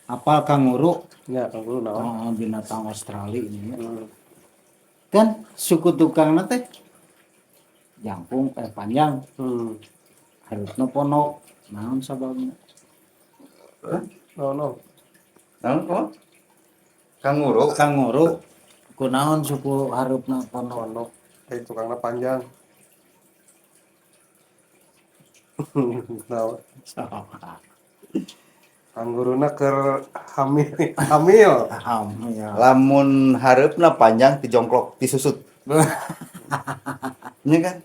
Apal kanguru? Ya, kanguru naon? Oh, binatang Australia ini. Kan suku tukangna teh jangkung panjang. Harusna ponok. Naon sababna? No. Naon kok? Kanguru. Kanguru. Kunaon suku harupna ponok? Ponok. Tukangna panjang. Naon? Kangguruna keur hamil. Ya. Lamun hareupna panjang ti jongklok ti susut. Nya kan?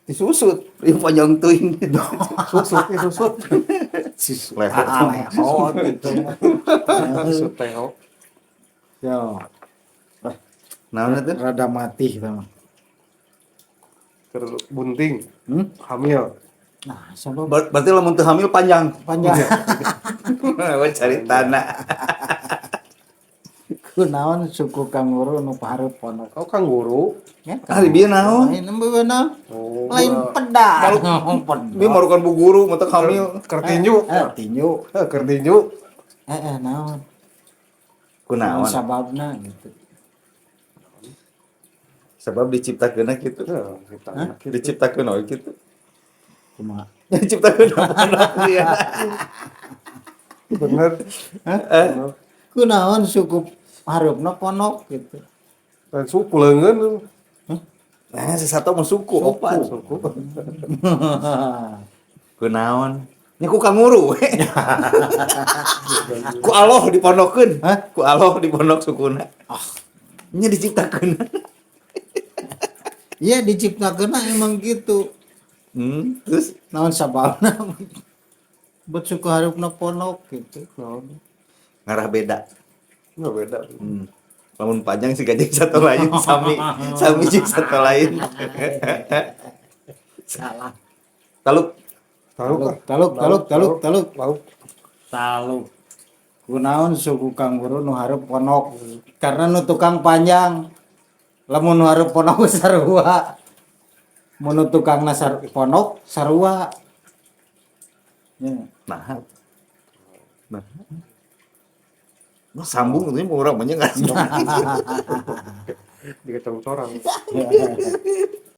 Disusut, ieu panjang teuing. Susut. Oh, gitu. Susut teo. Yo, Naon eta? rada mati kita mah. Keur bunting. Hamil. Nah, sabab Berarti lamun teu hamil panjang. panjang. We cari tanah. Kunaon suku kanguru nu pahareup ponok? Kau kanguru. Ya, Ari bieu naon? lain beuna. Oh, Lain pedas. Dia marukan bu guru mata hamil. keur tinju. Tinju. Keur tinju. Naon? Kunaon? Sababna gitu. Sebab diciptakeunna kitu. Diciptakeun we kitu. Kumaha? Diciptakeun ponok dia. Bener. Kunaon suku hareupna ponok gitu. Dan suku leungeun. Nah, sesatu mah suku opat. Suku. Kunaon? Nya ku kanguru we. Ku aloh dipondokeun. Ku aloh dipondok sukuna. Nya diciptakeun. Iya diciptakeunna emang gitu. Terus Naon sababna? Buat suku hareupna ponok gitu. ngarah beda. Enggak beda. Lamun panjang sih gajeng satu lain sami jeung satu lain. Salah. Taluk Taluk. Kunaon suku kanguru nu hareup ponok? Karena nu tukang panjang. Lamun nu hareup ponok sarua. Mun nu tukangna ponok sarua. Ya. nah. Sambung itu mau orang banyak nggak? Dikacang corang.